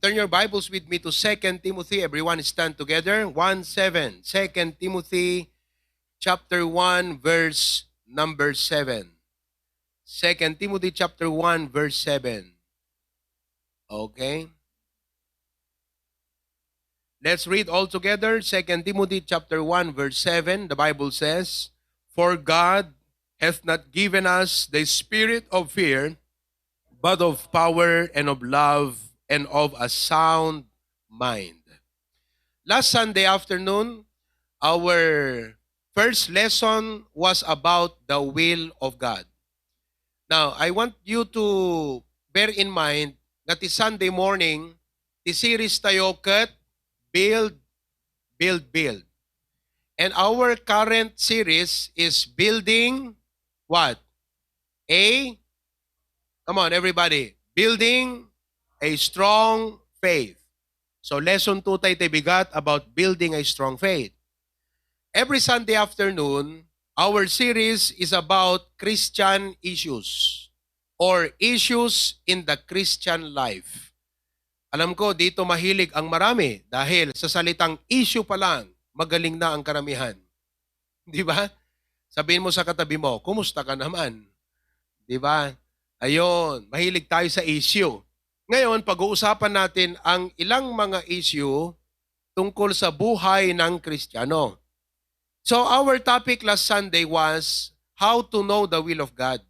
Turn your Bibles with me to Second Timothy. Everyone stand together. 1:7. 2 Timothy chapter 1 verse number 7. 2 Timothy chapter 1 verse 7. Okay? Let's read all together. 2 Timothy chapter 1 verse 7. The Bible says, "For God hath not given us the spirit of fear, but of power and of love and of a sound mind." Last Sunday afternoon, our first lesson was about the will of God. Now, I want you to bear in mind that this Sunday morning, the series tayo kat Build, Build, Build. And our current series is building what? Come on everybody, building a strong faith. So lesson 2 tayo bigat about building a strong faith. Every Sunday afternoon, our series is about Christian issues or issues in the Christian life. Alam ko, dito mahilig ang marami dahil sa salitang issue pa lang, magaling na ang karamihan. Di ba? Sabihin mo sa katabi mo, kumusta ka naman? Di ba? Ayun, mahilig tayo sa issue. Ngayon, pag-uusapan natin ang ilang mga issue tungkol sa buhay ng Kristiyano. So our topic last Sunday was how to know the will of God.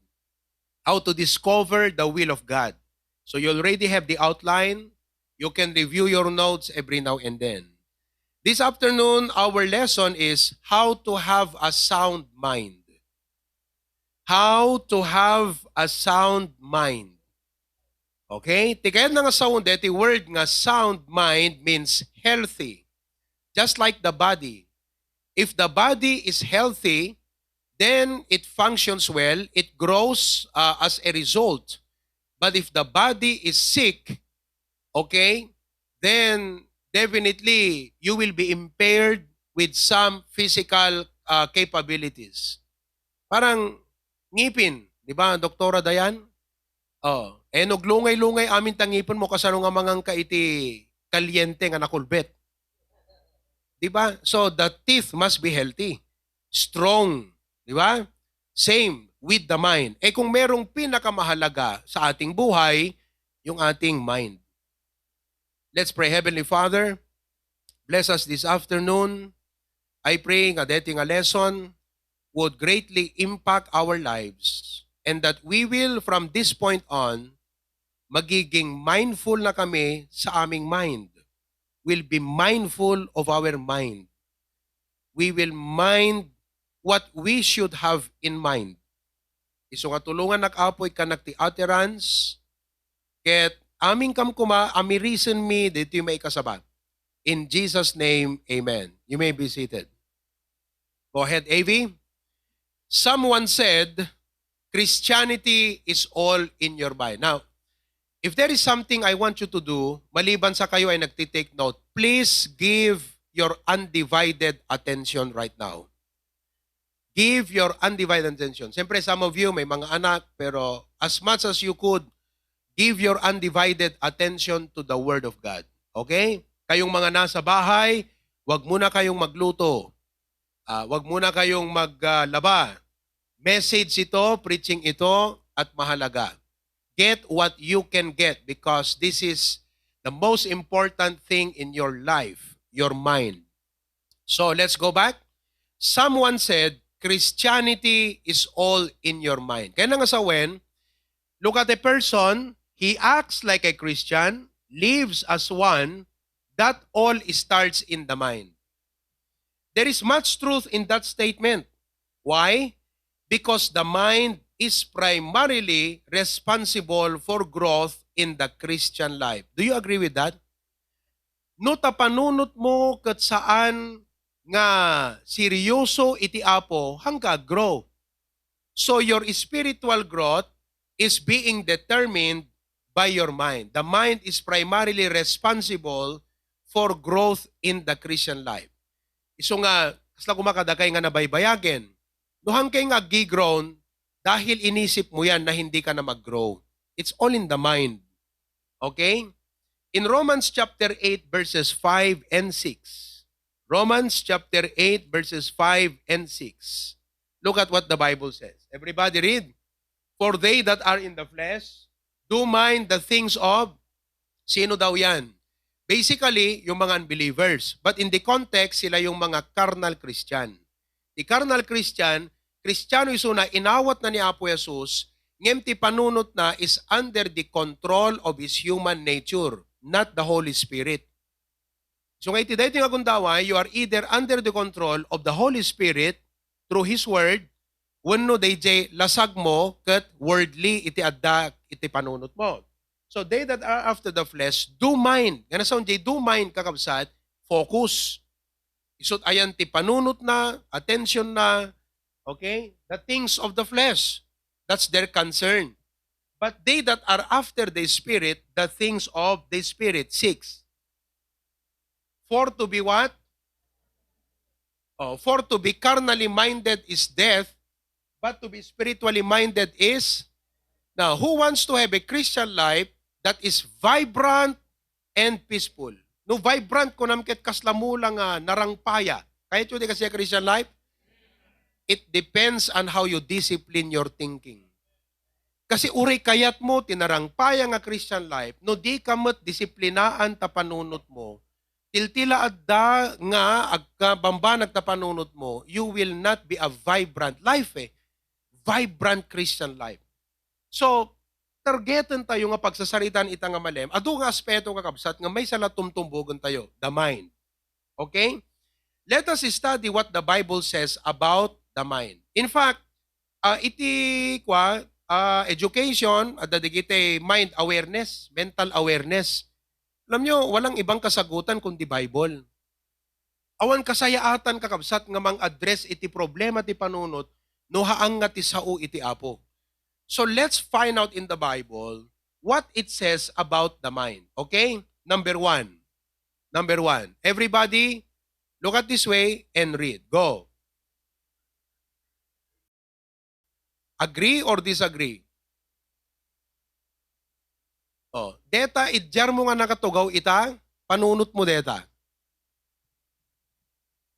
How to discover the will of God. So you already have the outline. You can review your notes every now and then. This afternoon, our lesson is how to have a sound mind. How to have a sound mind. Okay? Tigayad na nga sound, the word nga sound mind means healthy. Just like the body. If the body is healthy, then it functions well, it grows as a result. But if the body is sick, okay, then definitely you will be impaired with some physical capabilities. Parang ngipin, di ba, Doktora Dayan? Oh, nuglungay-lungay amin tangipon mo kasano nga mangang kaiti kalyente nga nakulbet. Di ba? So the teeth must be healthy, strong, di ba? Same with the mind. Kung merong pinakamahalaga sa ating buhay, yung ating mind. Let's pray. Heavenly Father, bless us this afternoon. I pray nga dating a lesson would greatly impact our lives and that we will from this point on magiging mindful na kami sa aming mind. We'll be mindful of our mind. We will mind what we should have in mind. Iso nga tulungan nag-apoy ka nagti utterance, ket aming kamkuma, ami reason me, dito yung may kasabat. In Jesus' name, amen. You may be seated. Go ahead, AV. Someone said, Christianity is all in your mind. Now, if there is something I want you to do, maliban sa kayo ay nagtitake note, please give your undivided attention right now. Give your undivided attention. Siyempre, some of you may mga anak, pero as much as you could, give your undivided attention to the Word of God. Okay? Kayong mga nasa bahay, wag muna kayong magluto. Wag muna kayong maglaba. Message ito, preaching ito, at mahalaga. Get what you can get because this is the most important thing in your life, your mind. So let's go back. Someone said, Christianity is all in your mind. Kaya nga sa when, look at a person, he acts like a Christian, lives as one, that all starts in the mind. There is much truth in that statement. Why? Because the mind is primarily responsible for growth in the Christian life. Do you agree with that? No tapanunot mo kat saan nga seryoso iti apo hangga grow. So your spiritual growth is being determined by your mind. The mind is primarily responsible for growth in the Christian life. Iso nga, kasla kumakadagay nga nabaybayagen, nuhang kay nga gigrown, dahil inisip mo yan na hindi ka na mag-grow. It's all in the mind. Okay? In Romans chapter 8 verses 5 and 6. Romans chapter 8 verses 5 and 6. Look at what the Bible says. Everybody read. For they that are in the flesh do mind the things of, sino daw yan? Basically, yung mga unbelievers. But in the context, sila yung mga carnal Christian. The carnal Christian, Kristiyano isuna, inawat na ni Apo Jesus, ngem ti panunot na is under the control of his human nature, not the Holy Spirit. So ngayon, iti nga gundawa, you are either under the control of the Holy Spirit through His Word, wenno DJ lasag mo ket worldly iti adda iti panunot mo. So they that are after the flesh do mind. Ngana sound jay do mind kakabsat, focus. Isot ayan ti panunot na, attention na, okay? The things of the flesh. That's their concern. But they that are after the Spirit, the things of the Spirit. 6. For to be what? For to be carnally minded is death, but to be spiritually minded is... Now, who wants to have a Christian life that is vibrant and peaceful? No, vibrant ko namket kaslamulang narangpaya. Kahit yun kasi Christian life, it depends on how you discipline your thinking. Kasi uri kayat mo, tinarangpaya nga Christian life, no di kamot disiplinaan tapanunot mo, tiltila adda nga agkabambanag tapanunot mo, you will not be a vibrant life Vibrant Christian life. So, targetan tayo nga pagsasaritan ita nga malem, adu nga aspeto nga kabsat nga may salatumtumbogon tayo, the mind. Okay? Let us study what the Bible says about the mind. In fact, education, dadigite mind awareness, mental awareness. Alam nyo, walang ibang kasagutan kundi Bible. Awan kasayaatan kakabsat nga mang-address iti problema ti panunot, no haang nga ti sao iti apo. So let's find out in the Bible what it says about the mind. Okay? Number one. Everybody, look at this way and read. Go. Agree or disagree? Deta, idjar mo nga nakatugaw ita, panunot mo deta.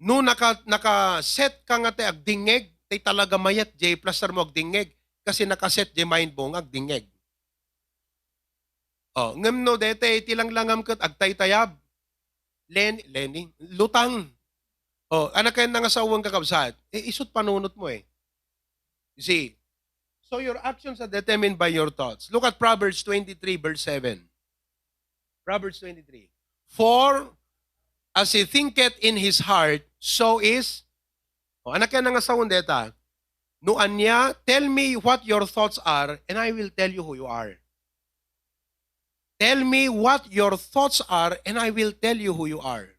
No naka-set ka nga te agdingeg, tay talaga mayat, jay plaster mo agdingeg, kasi nakaset jay mind mo nga agdingeg. Ngem no dete, tilang langam kat agtay-tayab. Lenny, lutang. Anak kayo nang asawang kakabsat, isot panunot mo You see, so your actions are determined by your thoughts. Look at Proverbs 23 verse 7. Proverbs 23. For as he thinketh in his heart, so is... anak yan nga sa deta. Nuan niya, tell me what your thoughts are, and I will tell you who you are. Tell me what your thoughts are, and I will tell you who you are.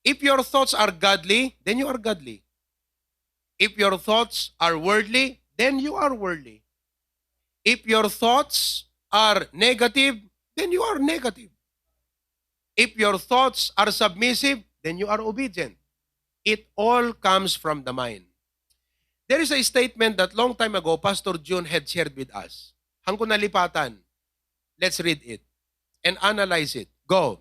If your thoughts are godly, then you are godly. If your thoughts are worldly, then you are worldly. If your thoughts are negative, then you are negative. If your thoughts are submissive, then you are obedient. It all comes from the mind. There is a statement that long time ago, Pastor June had shared with us. Hangko nalipatan. Let's read it and analyze it. Go.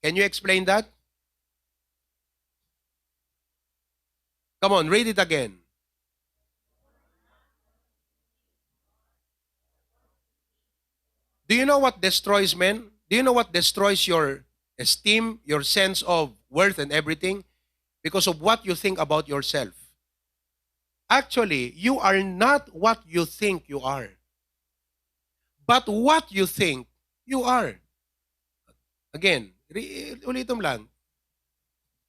Can you explain that? Come on, read it again. Do you know what destroys men? Do you know what destroys your esteem, your sense of worth and everything? Because of what you think about yourself. Actually, you are not what you think you are. But what you think you are. Again, ulitom lang.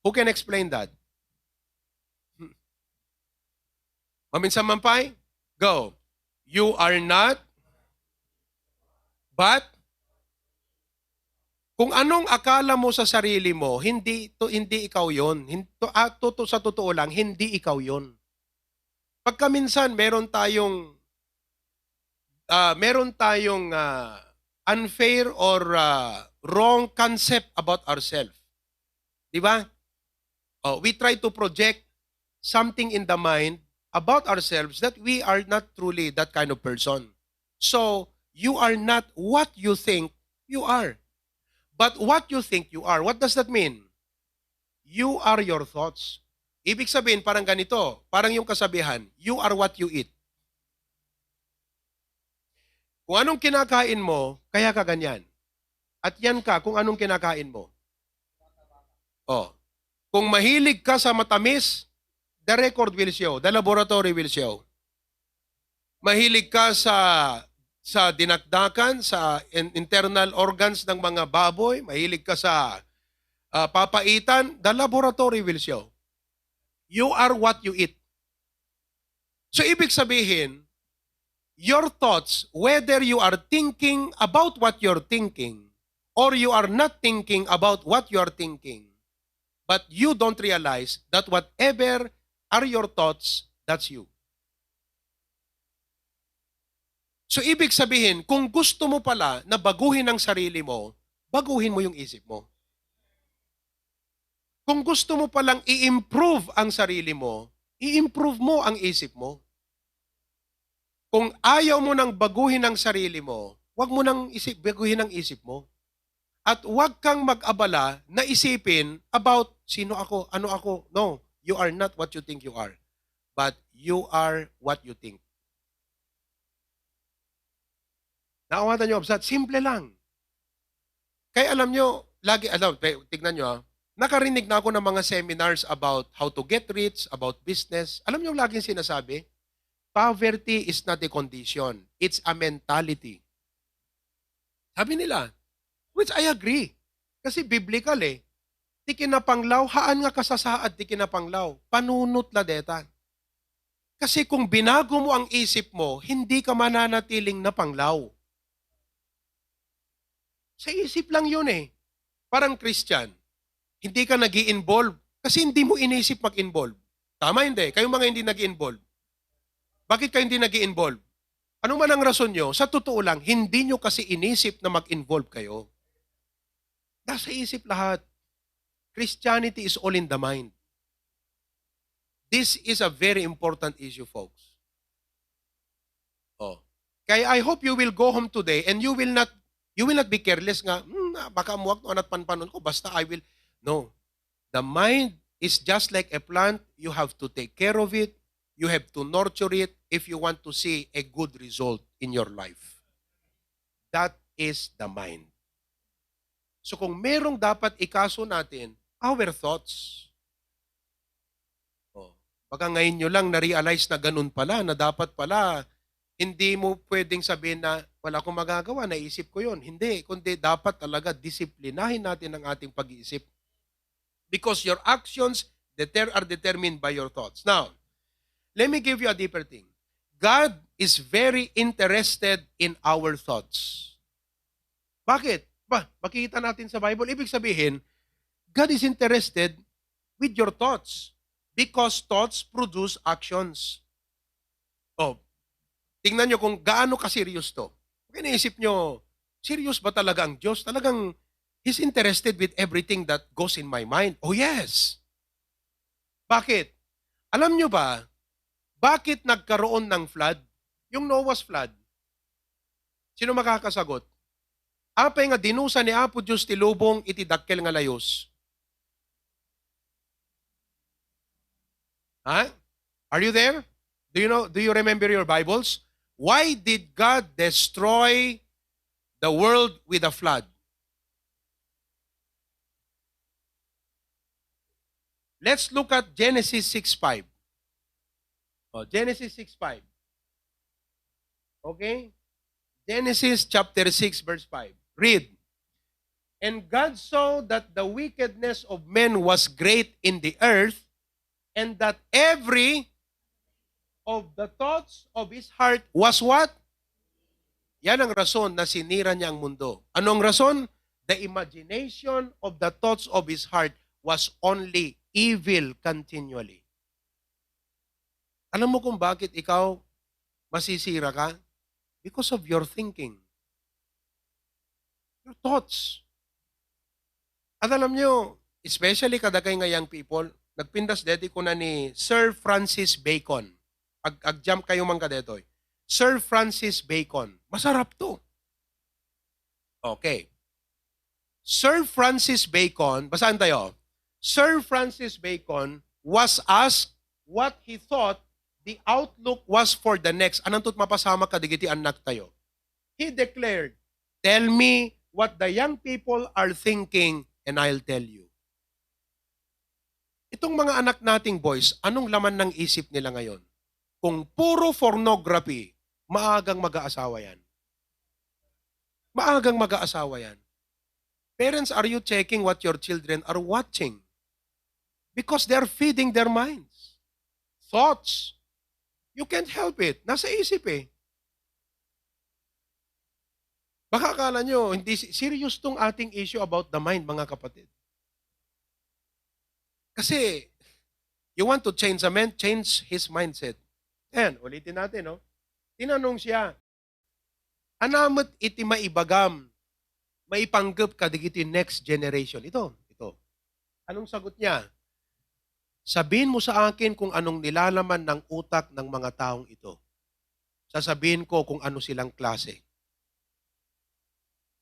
Who can explain that? Maminsan Mampay, go. You are not, but kung anong akala mo sa sarili mo, hindi ikaw yon. Sa totoo lang, hindi ikaw yon. Pagka minsan meron tayong unfair or wrong concept about ourselves. Di ba? We try to project something in the mind about ourselves that we are not truly that kind of person. So, you are not what you think you are. But what you think you are, what does that mean? You are your thoughts. Ibig sabihin, parang ganito, parang yung kasabihan, you are what you eat. Kung anong kinakain mo, kaya ka ganyan. At yan ka kung anong kinakain mo. Oh. Kung mahilig ka sa matamis, the record will show, the laboratory will show. Mahilig ka sa dinakdakan, sa internal organs ng mga baboy, mahilig ka sa papaitan, the laboratory will show. You are what you eat. So ibig sabihin, your thoughts, whether you are thinking about what you're thinking or you are not thinking about what you are thinking, but you don't realize that whatever are your thoughts, that's you. So ibig sabihin, kung gusto mo pala na baguhin ang sarili mo, baguhin mo yung isip mo. Kung gusto mo palang i-improve ang sarili mo, i-improve mo ang isip mo. Kung ayaw mo nang baguhin ang sarili mo, huwag mo nang baguhin ang isip mo. At huwag kang mag-abala na isipin about sino ako, ano ako. No, you are not what you think you are. But you are what you think. Naawatan nyo, Absat, simple lang. Kaya alam nyo, tignan nyo nakarinig na ako ng mga seminars about how to get rich, about business. Alam nyo laging sinasabi? Poverty is not a condition. It's a mentality. Sabi nila, which I agree. Kasi biblical eh. Di kinapanglaw, haan nga kasasaad di kinapanglaw. Panunot la deta. Kasi kung binago mo ang isip mo, hindi ka mananatiling napanglaw. Sa isip lang yun eh. Parang Christian, hindi ka nag-i-involve kasi hindi mo inisip mag-involve. Tama hindi? Kayong mga hindi nag-i-involve. Bakit kayo hindi nag-i-involve? Ano man ang rason nyo? Sa totoo lang, hindi nyo kasi inisip na mag-involve kayo. Nasa isip lahat. Christianity is all in the mind. This is a very important issue, folks. Oh. Kaya I hope you will go home today and you will not be careless nga, baka muwag no anat panpanon ko, basta I will. No. The mind is just like a plant. You have to take care of it. You have to nurture it if you want to see a good result in your life. That is the mind. So kung merong dapat ikaso natin, our thoughts. Oh, baka ngayon nyo lang na-realize na ganun pala, na dapat pala, hindi mo pwedeng sabihin na wala akong magagawa, naisip ko yun. Hindi, kundi dapat talaga disiplinahin natin ang ating pag-iisip. Because your actions are determined by your thoughts. Now, let me give you a deeper thing. God is very interested in our thoughts. Bakit? Makikita natin sa Bible. Ibig sabihin, God is interested with your thoughts because thoughts produce actions. Oh, tingnan nyo kung gaano ka-serious to. Kung iniisip nyo, serious ba talaga ang Diyos? Talagang He's interested with everything that goes in my mind. Oh yes. Bakit? Alam nyo ba, bakit nagkaroon ng flood? Yung Noah's flood. Sino makakasagot? Apay nga dinusa ni Apo Diyos ti lubong iti dakkel nga layos. Huh? Are you there? Do you remember your Bibles? Why did God destroy the world with a flood? Let's look at Genesis 6:5. Oh, Genesis 6:5. Okay? Genesis chapter 6 verse 5. Read. And God saw that the wickedness of men was great in the earth, and that every of the thoughts of his heart was what? Yan ang rason na sinira niya ang mundo. Anong rason? The imagination of the thoughts of his heart was only evil continually. Alam mo kung bakit ikaw masisira ka? Because of your thinking. Your thoughts. At alam nyo, especially kadagay nga young people, nagpindas deti ko na ni Sir Francis Bacon. Ag-jump kayo mga kadetoy. Sir Francis Bacon. Masarap to. Okay. Sir Francis Bacon, basahan tayo. Sir Francis Bacon was asked what he thought the outlook was for the next. Anong tut mapasama ka, digiti anak tayo. He declared, tell me what the young people are thinking and I'll tell you. Itong mga anak nating boys, anong laman ng isip nila ngayon? Kung puro pornography, maagang mag-aasawa yan. Maagang mag-aasawa yan. Parents, are you checking what your children are watching? Because they're feeding their minds. Thoughts. You can't help it. Nasa isip eh. Baka akala nyo, hindi serious tong ating issue about the mind, mga kapatid. Kasi, you want to change a man, change his mindset. Ayan, ulitin natin, no? Tinanong siya, anamot iti maibagam, maipanggap ka digiti next generation. Ito. Anong sagot niya? Sabihin mo sa akin kung anong nilalaman ng utak ng mga taong ito. Sasabihin ko kung ano silang klase.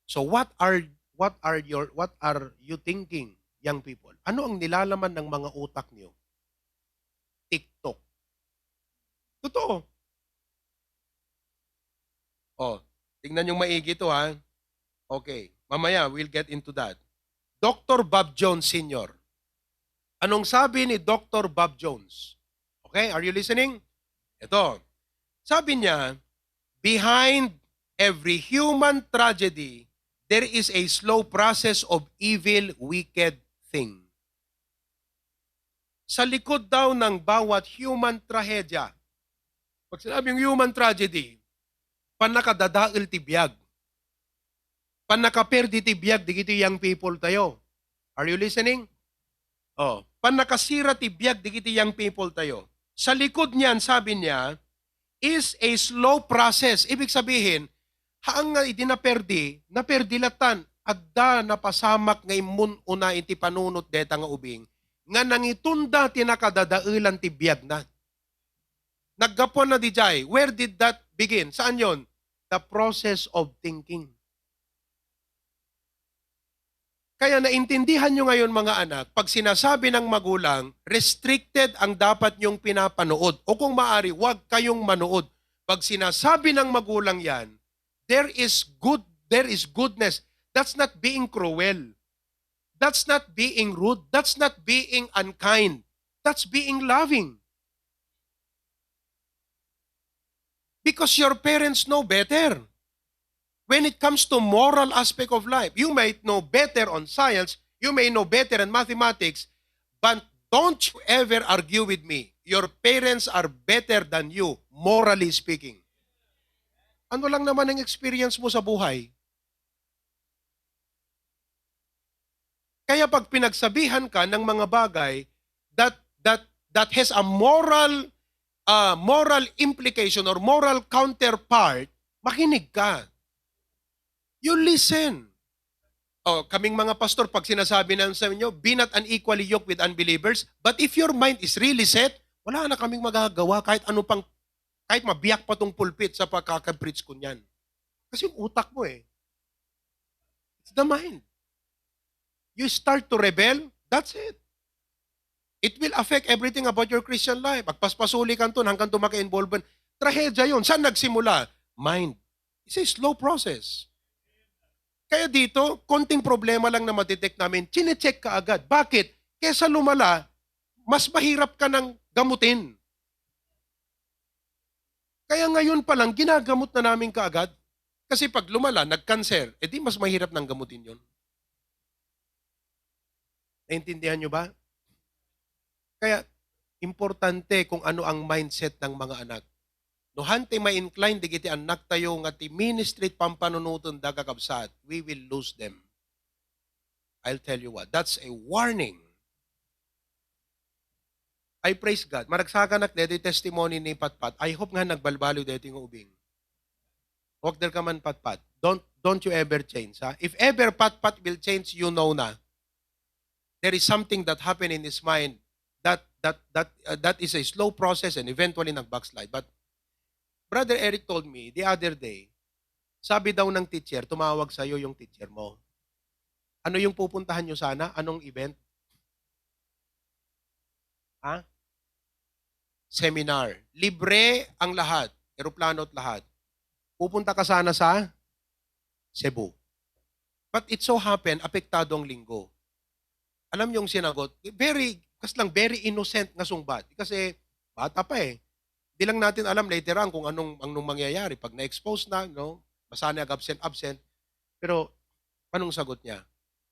So what are you thinking, young people? Ano ang nilalaman ng mga utak niyo? TikTok. Totoo. Oh, tingnan yung maigi to ha. Okay, mamaya we'll get into that. Dr. Bob Jones Sr. Anong sabi ni Dr. Bob Jones? Okay, are you listening? Ito. Sabi niya, behind every human tragedy, there is a slow process of evil, wicked thing. Sa likod daw ng bawat human trahedya, pag sinabing human tragedy, panakadadail tibiyag. Panakaperdi tibiyag, digiti young people tayo. Are you listening? Oh, panakasira tibiyag, digiti young people tayo. Sa likod niyan, sabi niya, is a slow process. Ibig sabihin, haang nga idinaperdi, naperdilatan, agda napasamak nga imun una iti panunot deta nga ubing, nga nangitunda tinakadadailan tibiyag na. Naggapon na di jay. Where did that begin? Saan yon? The process of thinking. Kaya naintindihan nyo ngayon mga anak, pag sinasabi ng magulang, restricted ang dapat nyong pinapanood. O kung maari, huwag kayong manood. Pag sinasabi ng magulang yan, there is goodness. That's not being cruel. That's not being rude. That's not being unkind. That's being loving. Because your parents know better. When it comes to moral aspect of life, you might know better on science, you may know better on mathematics, but don't you ever argue with me. Your parents are better than you, morally speaking. Ano lang naman ang experience mo sa buhay? Kaya pag pinagsabihan ka ng mga bagay that has a moral implication or moral counterpart, makinig ka. You listen. Oh, kaming mga pastor, pag sinasabi na sa inyo, be not unequally yoked with unbelievers, but if your mind is really set, wala na kaming magagawa kahit mabiyak pa tong pulpit sa pagkakapreach ko niyan. Kasi yung utak mo eh. It's the mind. You start to rebel, that's it. It will affect everything about your Christian life. Pagpaspasuli ka to hanggang tumaka-involvement. Trahedya yun. Saan nagsimula? Mind. It's a slow process. Kaya dito, konting problema lang na matitect namin, chinecheck ka agad. Bakit? Kesa lumala, mas mahirap ka ng gamutin. Kaya ngayon pa lang, ginagamot na namin kaagad. Kasi pag lumala, nag-cancer, edi mas mahirap ng gamutin yun. Naintindihan nyo ba? Kaya, importante kung ano ang mindset ng mga anak. No hante ma-incline digiti anak tayo nga ti ministry pampanunuton da kakabsat, we will lose them. I'll tell you what, that's a warning. I praise God. Maragsaka deti testimony ni Patpat. I hope nga nagbalbalo deti ng ubing. Huwag der ka man Patpat. Don't you ever change. Ha? If ever Patpat will change, you know na. There is something that happened in his mind That is a slow process and eventually nag-backslide. But Brother Eric told me the other day, sabi daw ng teacher, tumawag sa'yo yung teacher mo. Ano yung pupuntahan nyo sana? Anong event? Ha? Seminar. Libre ang lahat. Eroplano at lahat. Pupunta ka sana sa Cebu. But it so happen, apektado ang linggo. Alam niyo yung sinagot? Very innocent nga sungbat. Kasi bata pa eh. Di lang natin alam later on kung anong mangyayari. Pag na-expose na, no? Masanag absent. Pero, anong sagot niya?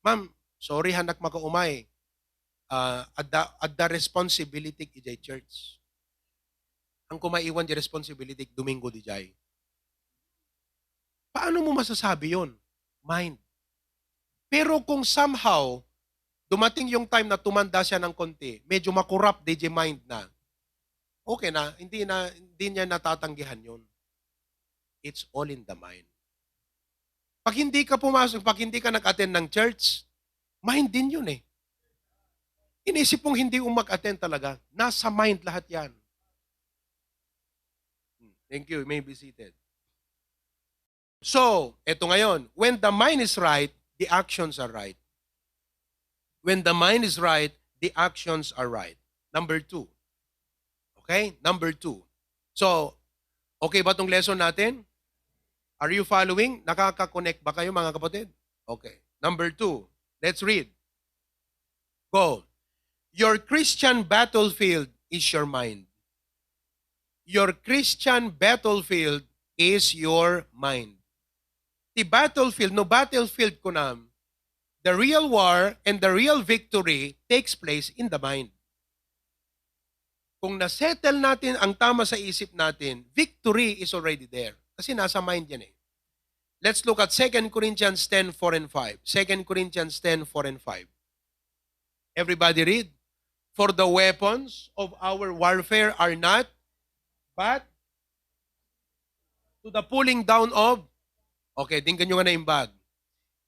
Ma'am, sorry hanak makaumay. At the responsibility ijay church. Ang kumaiwan di responsibility, Domingo di jay. Paano mo masasabi yon? Mind. Pero kung somehow, dumating yung time na tumanda siya ng konti, medyo makurap DJ mind na, okay na, hindi niya natatanggihan yun. It's all in the mind. Pag hindi ka pumasok, pag hindi ka nag-attend ng church, mind din yun eh. Inisip mong hindi mag-attend talaga. Nasa mind lahat yan. Thank you. You may be seated. So, eto ngayon. When the mind is right, the actions are right. When the mind is right, the actions are right. Number 2. Okay? Number 2. So, okay ba itong lesson natin? Are you following? Nakaka-connect ba kayo mga kapatid? Okay. Number 2. Let's read. Go. Your Christian battlefield is your mind. Your Christian battlefield is your mind. The battlefield, no battlefield ko na, the real war and the real victory takes place in the mind. Kung nasettle natin ang tama sa isip natin, victory is already there. Kasi nasa mind yan eh. Let's look at 2 Corinthians 10:4 and 5. 2 Corinthians 10:4 and 5. Everybody read. For the weapons of our warfare are not but to the pulling down of, okay, tingnan nyo nga na yung bag.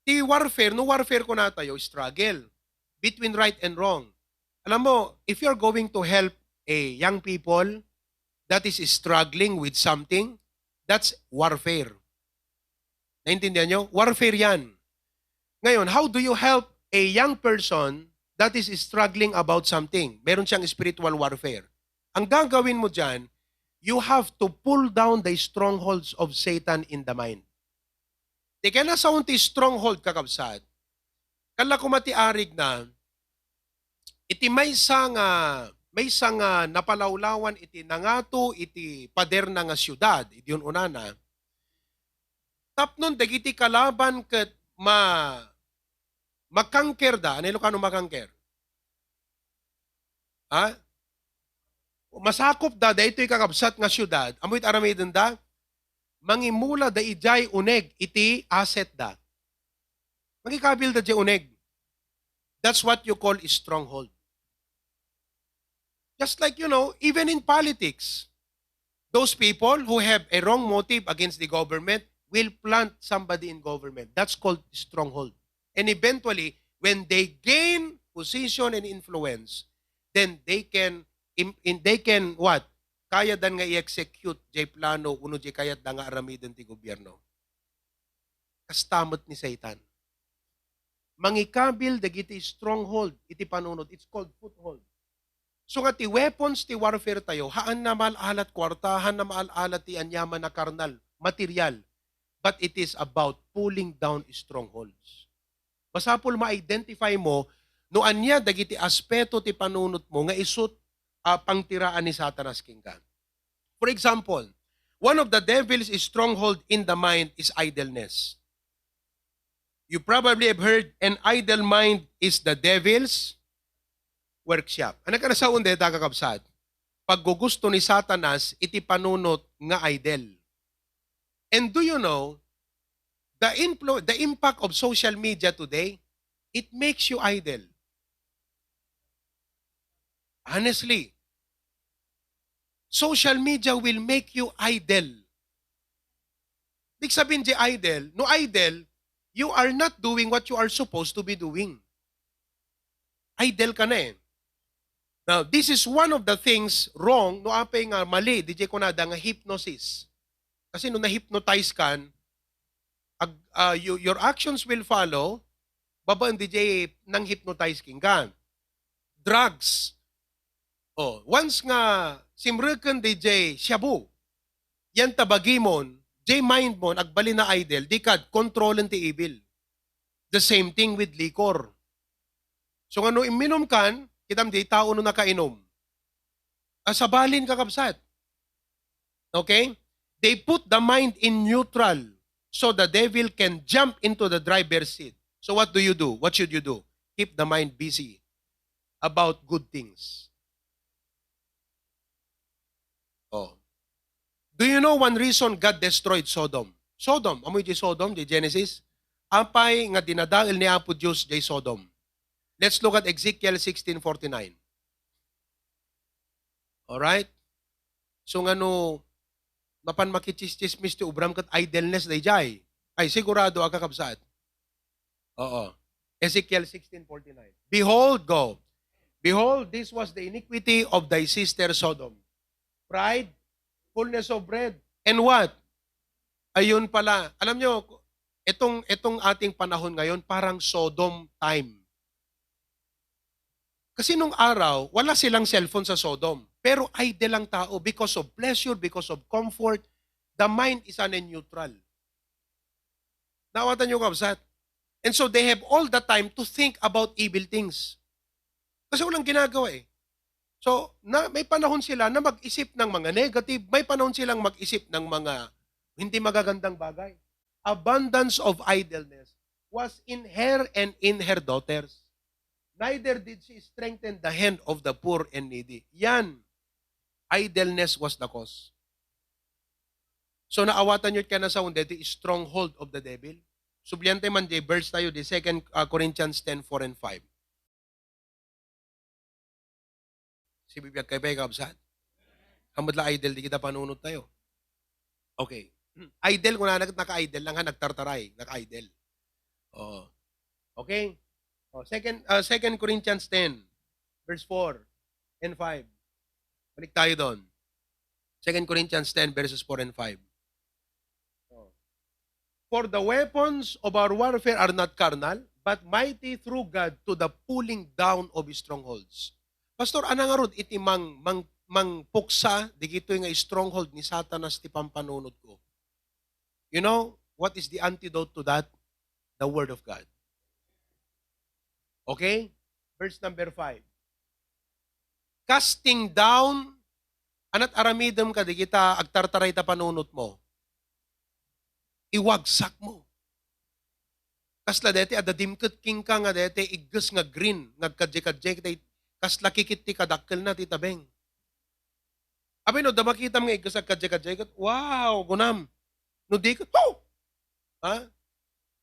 The warfare, no warfare ko na tayo, struggle between right and wrong. Alam mo, if you're going to help a young people that is struggling with something, that's warfare. Naintindihan nyo? Warfare yan. Ngayon, how do you help a young person that is struggling about something? Meron siyang spiritual warfare. Ang gagawin mo dyan, you have to pull down the strongholds of Satan in the mind. Di ka na sa unti stronghold kakabsat. Kala ko matiarig na, iti may sang napalawlawan iti nangato iti pader na nga syudad, iti yun unana. Tapnon, dagiti kalaban ket makangker da. Ano yung kano makangker? Ha? Masakop da, da ito'y kakabsat nga syudad, amoy't aramidin da, mangimula da ijay uneg, iti asset da. Magikabil da di uneg. That's what you call a stronghold. Just like, even in politics, those people who have a wrong motive against the government will plant somebody in government. That's called stronghold. And eventually, when they gain position and influence, then they can what? Kaya dan nga i-execute jay plano uno jay kayat da nga aramiden ti gobyerno. Kastamot ni Satan. Mangikabil dagiti stronghold iti panunod. It's called foothold. So nga ti weapons ti warfare tayo, haan na maalalat kwarta, haan na maalalat ti anyaman na karnal, material. But it is about pulling down strongholds. Masapol ma-identify mo no anya dagiti aspeto ti panunot mo nga isut pangtiraan ni Satanas kinggan. For example, one of the devil's stronghold in the mind is idleness. You probably have heard an idle mind is the devil's workshop. Ano ka na sa unde, tagakabsat? Paggugusto ni Satanas, iti panunot nga idle. And do you know, the impact of social media today, it makes you idle. Honestly, social media will make you idle. Ibig sabihin di idle, no idle, you are not doing what you are supposed to be doing. Idle ka na eh. Now, this is one of the things wrong, no apay nga mali, DJ ko nada nga hypnosis. Kasi nung na-hypnotize kan, your actions will follow, babaan DJ nang hypnotize king kan. Drugs. Oh, once nga simrekan DJ shabu, yan tabagimon, J mind mo, agbali na idol, di kad, kontrolan ti evil. The same thing with liquor. So ano, iminom kan, kitam di, tao no nakainom. Asabalin kakabsat. Okay? They put the mind in neutral so the devil can jump into the driver's seat. So what do? What should you do? Keep the mind busy about good things. Oh. Do you know one reason God destroyed Sodom? Sodom, amoy di Sodom, di Genesis. Ampay nga dinadail ni Apo Diyos di Sodom. Let's look at Ezekiel 16:49. Alright? So nga no, mapan makichismis ti ubram kat idleness day jay. Ay sigurado ang kakabsat. Oo. Ezekiel 16:49. Behold, go. Behold, this was the iniquity of thy sister Sodom. Pride, fullness of bread, and what? Ayun pala. Alam nyo, itong ating panahon ngayon, parang Sodom time. Kasi nung araw, wala silang cellphone sa Sodom. Pero idle lang tao because of pleasure, because of comfort. The mind is neutral. Nawatan nyo kabsat? And so they have all the time to think about evil things. Kasi walang ginagawa eh. So, may panahon sila na mag-isip ng mga negative, may panahon silang mag-isip ng mga hindi magagandang bagay. Abundance of idleness was in her and in her daughters. Neither did she strengthen the hand of the poor and needy. Yan. Idleness was the cause. So, naawatan nyo ka na sa unde, the stronghold of the devil. Subliyante man, verse tayo, the 2 Corinthians 10:4 and 5. Si bibiyag kay Beka Absat. Hamadla idle, di kita panunod tayo. Okay. Idle, kung naka-idle lang ha, nagtartaray, naka-idle. Oh. Okay? Oh, 2 Corinthians 10, verse 4 and 5. Balik tayo doon. 2 Corinthians 10, verses 4 and 5. Oh. For the weapons of our warfare are not carnal, but mighty through God to the pulling down of strongholds. Pastor, anang arod iti mang puksa, di gito nga stronghold ni Satanas ti pampanunod ko. You know, what is the antidote to that? The Word of God. Okay? Verse number 5. Casting down, anat aramidem ka, di kita agtartaray ta panunot mo. Iwagsak mo. Kasla deti, adadimket king ka nga deti, igges nga green, ngagkadjek-kadjek, kasla kikit ti kadakkel na ti tabeng. Abi no, damakita mga igges agkadjek-kadjek, wow, gunam. No di ka, oh! Ha?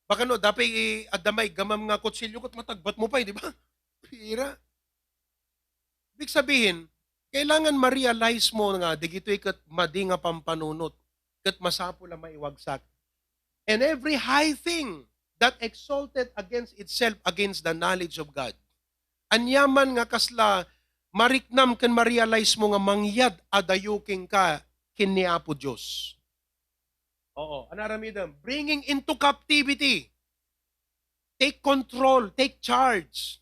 Baka no, dapat adamay, gamam nga kutsilyo kat matagbat mo pa, di ba? Pira. Ibig sabihin, kailangan ma-realize mo nga, di gito ikat madi nga pampanunot, kat masapo lang maiwagsak. And every high thing that exalted against itself against the knowledge of God. Anyaman nga kasla, mariknam kan ma-realize mo nga mangyad adayuking ka kini Apo Diyos. Oo, anaramidam, bringing into captivity. Take control, take charge.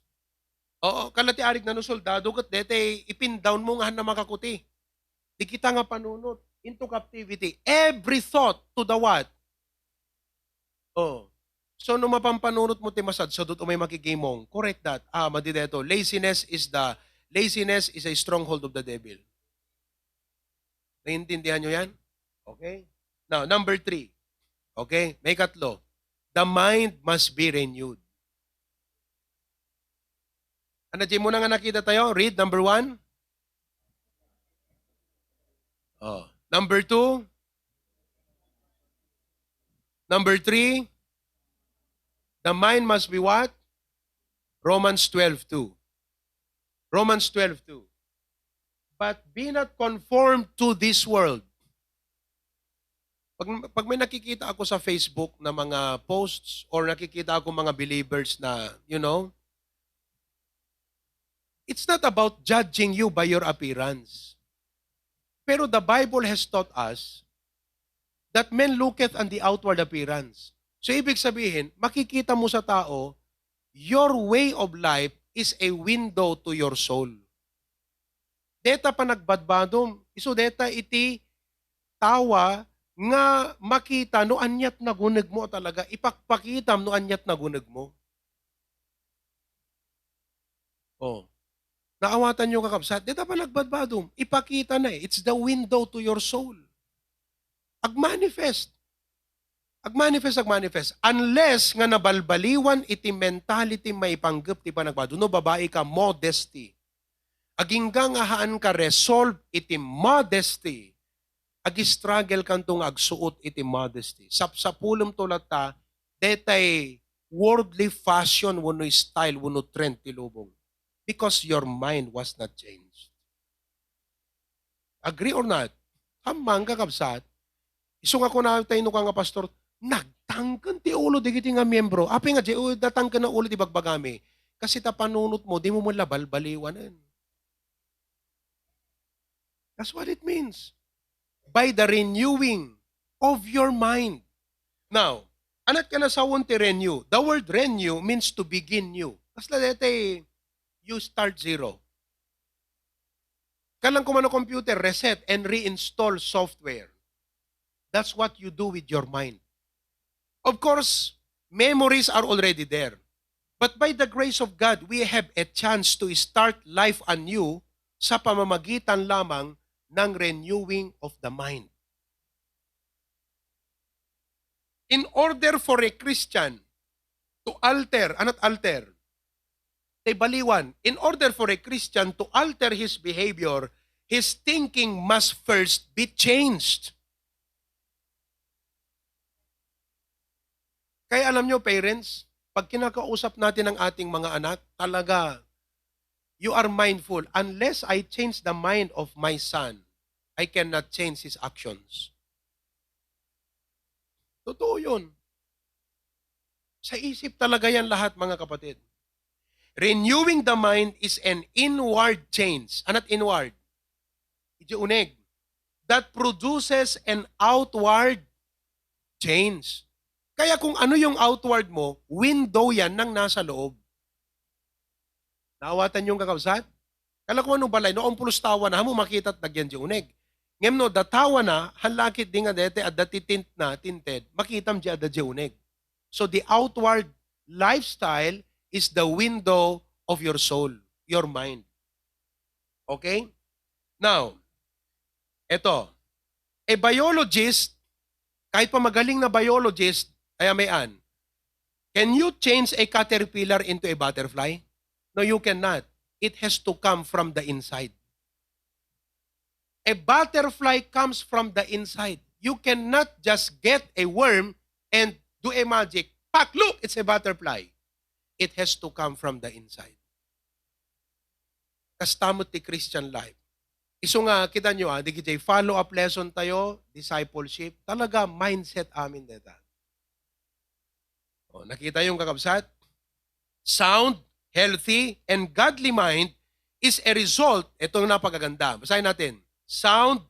Oo, kalati arig na no soldado kat dete ipin down mo nga na makakuti. Di kita nga panunot into captivity. Every thought to the what? Oh. So no mapampanunot mo ti masad so dut umay makigimong. Correct that. Madi deto. Laziness is a stronghold of the devil. Naiintindihan nyo yan? Okay? Now, number 3. Okay? May katlo. The mind must be renewed. Ano, Jim, muna nga nakita tayo? Read, number 1. Oh. Number 2. Number 3. The mind must be what? Romans 12:2. Romans 12:2. But be not conformed to this world. Pag may nakikita ako sa Facebook na mga posts or nakikita ako mga believers na, It's not about judging you by your appearance. Pero the Bible has taught us that men looketh on the outward appearance. So ibig sabihin, makikita mo sa tao, your way of life is a window to your soul. Deta pa nagbadbadom, iso deta iti tawa nga makita no anyat nagunag mo talaga, ipakpakitam no anyat nagunag mo. Oh. Naawatan nyo kakabsat, deta pa nagbadbadom, ipakita na eh. It's the window to your soul. Agmanifest. Agmanifest. Unless nga nabalbaliwan iti mentality may panggap ti panagbado. No, babae ka, modesty. Agingga nga haan ka resolve iti modesty. Agi-struggle kantong agsuot iti modesty. Sapsapulom tulat ta, detay worldly fashion wano style, wano trend ti lubong. Because your mind was not changed. Agree or not? Hamang kakabsat. Iso nga ko na tayo no nga pastor, nagtangkan ti ulo di kiti nga miyembro. Api nga, datangkan na ulo di bagbagami. Kasi ta panunot mo, di mo mula balbaliwanan. That's what it means. By the renewing of your mind. Now, anak ka na sa ti renew. The word renew means to begin new. Kasla dete, you start zero. Kalang kumano computer, reset and reinstall software. That's what you do with your mind. Of course, memories are already there. But by the grace of God, we have a chance to start life anew sa pamamagitan lamang ng renewing of the mind. In order for a Christian to alter, anat alter? Tay baliwan, in order for a Christian to alter his behavior, his thinking must first be changed. Kaya alam nyo, parents, pag kinakausap natin ang ating mga anak, talaga, you are mindful. Unless I change the mind of my son, I cannot change his actions. Totoo yun. Sa isip talaga yan lahat, mga kapatid. Renewing the mind is an inward change. Anat inward? Uneg. That produces an outward change. Kaya kung ano yung outward mo, window yan ng nasa loob. Naawatan yung kakabsat? Kala ko ano balay, noong pulos tawa na, mo makita at nagyan di uneg. Ngem no, datawa na, halakit di nga dete at datitint na, tinted, makitam di at di uneg. So the outward lifestyle is the window of your soul, your mind. Okay? Now, eto, a biologist, kahit pa magaling na biologist, ay amayan, can you change a caterpillar into a butterfly? No, you cannot. It has to come from the inside. A butterfly comes from the inside. You cannot just get a worm and do a magic. Pak, look, it's a butterfly. It has to come from the inside. Kastamot ti Christian life. Iso nga, kita nyo di kita follow-up lesson tayo, discipleship, talaga mindset amin deta. O, nakita yung kakabsat? Sound, healthy, and godly mind is a result, itong napakaganda. Basahin natin. Sound,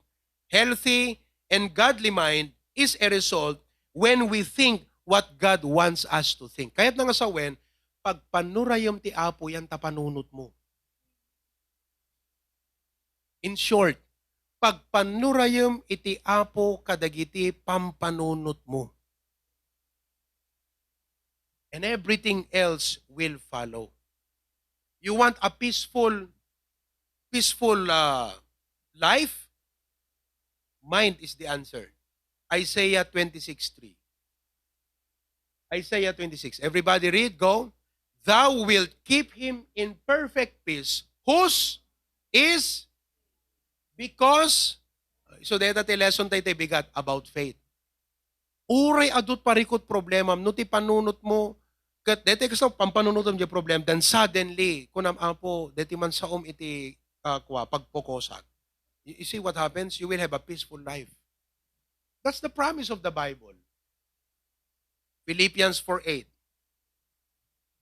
healthy, and godly mind is a result when we think what God wants us to think. Kaya't nga sa pag panurayom ti Apo yan tapanunot mo. In short, pag panurayom iti Apo kadagiti pampanunot mo. And everything else will follow. You want a peaceful life? Mind is the answer. Isaiah 26:3. Isaiah 26. Everybody read, go. Thou wilt keep him in perfect peace, whose is because, so deta ti lesson tayo bigat about faith. Uray adut parikot problema, no ti panunot mo, kat dete kasi pampanunutom di problem, then suddenly, kunam apo, deti man saom iti pagpokosat. You see what happens? You will have a peaceful life. That's the promise of the Bible. Philippians 4:8.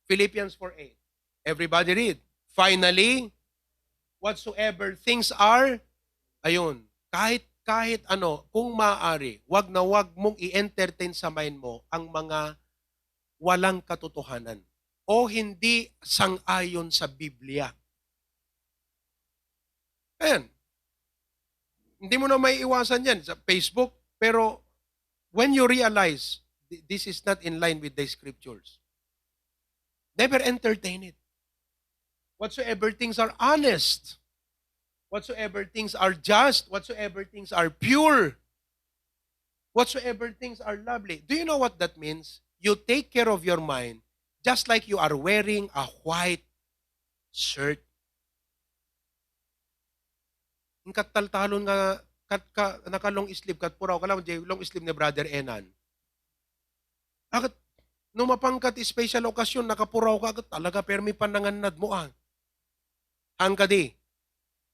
Philippians 4:8. Everybody read. Finally, Whatsoever things are, ayun, kahit ano, kung maaari, wag na wag mong i-entertain sa mind mo ang mga walang katotohanan o hindi sang-ayon sa Biblia. Ayan, hindi mo na may iwasan yan sa Facebook, pero when you realize this is not in line with the scriptures, never entertain it. Whatsoever things are honest, whatsoever things are just, whatsoever things are pure, whatsoever things are lovely. Do you know what that means? You take care of your mind just like you are wearing a white shirt. Yung kataltalon nga, naka-long sleeve, kat puraw ka lang, long sleeve ni Brother Enan. Agad, nung mapangkat special okasyon, nakapuraw ka agad, talaga permi pananganad mo ah. Hangga di,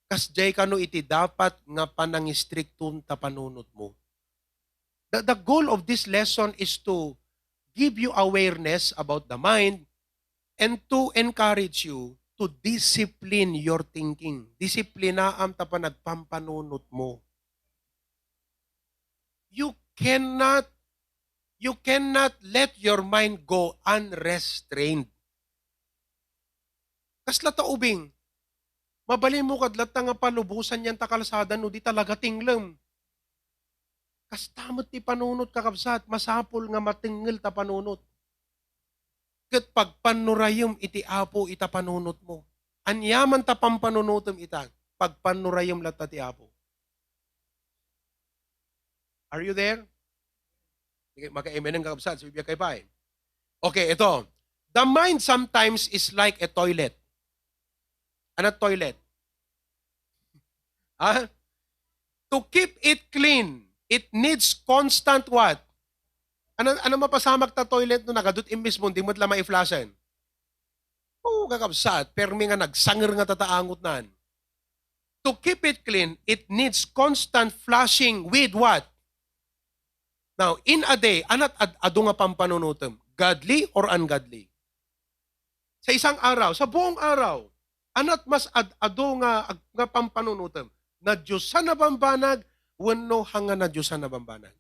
kasjay ka no iti dapat nga panangistriktum tapanunot mo. The goal of this lesson is to give you awareness about the mind and to encourage you to discipline your thinking. Disiplinaam tapan nagpampanunot mo. You cannot let your mind go unrestrained. Kasla taubing, mabalin mo kadlat nga palubusan yan takalsada no di talaga tinglem. Kastamot ti panunot kakabsat, masapol nga matingil ta panunot. Kat pagpanurayom iti apo ita panunot mo. Anyaman ta pampanunutom ita, pagpanurayom lata ti apo. Are you there? Maka-amen ang kakabsat, sa Biblia kay Pai. Okay, ito. The mind sometimes is like a toilet. Ano toilet? Ah? To keep it clean, it needs constant what? Ano mapasamak ta toilet no nakadut imbis mo, di mo tala ma-flashen? Oo, kakabsat, permi nga nagsangir nga tataangot nan. To keep it clean, it needs constant flushing with what? Now, in a day, anat ado nga pampanunutom? Godly or ungodly? Sa isang araw, sa buong araw, anat mas ado nga pampanunutom? Na Diyosan na bambanag, wano hanga na Diyosan na bambanag.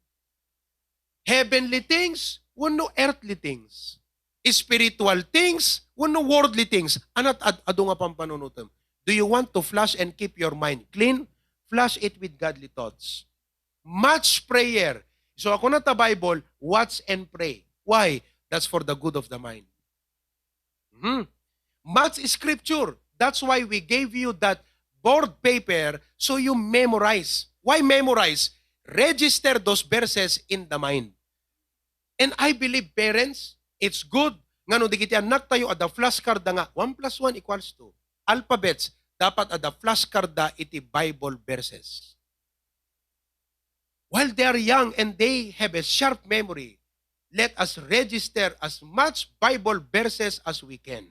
Heavenly things, wano earthly things. Spiritual things, wano worldly things. Anat ado nga pampanunutom? Do you want to flush and keep your mind clean? Flush it with godly thoughts. Much prayer. So ako na ta Bible, watch and pray. Why? That's for the good of the mind. Much scripture. That's why we gave you that board paper so you memorize. Why memorize? Register those verses in the mind. And I believe, parents, it's good nga no digiti anak tayo ada flashcard nga 1 plus 1 equals 2. Alphabets, dapat ada flashcard da iti Bible verses. While they are young and they have a sharp memory, let us register as much Bible verses as we can.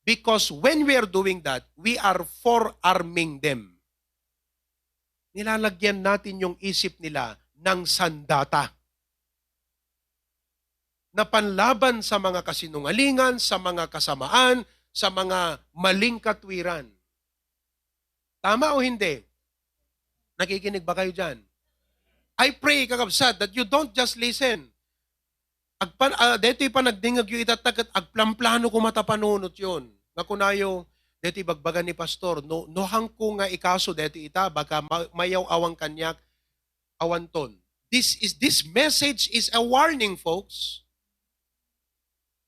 Because when we are doing that, we are forearming them. Nilalagyan natin yung isip nila ng sandata na panlaban sa mga kasinungalingan, sa mga kasamaan, sa mga maling katwiran. Tama o hindi? Nakikinig ba kayo dyan? I pray, kakabsat, that you don't just listen. Deto'y pa nagdingag yung itatag at agplamplano ko matapanunot yun. Nga kunayo, deto'y bagbagan ni pastor, nohang ko nga ikaso deto'y ita, baka mayaw awang kanyak, awanton. This message is a warning, folks.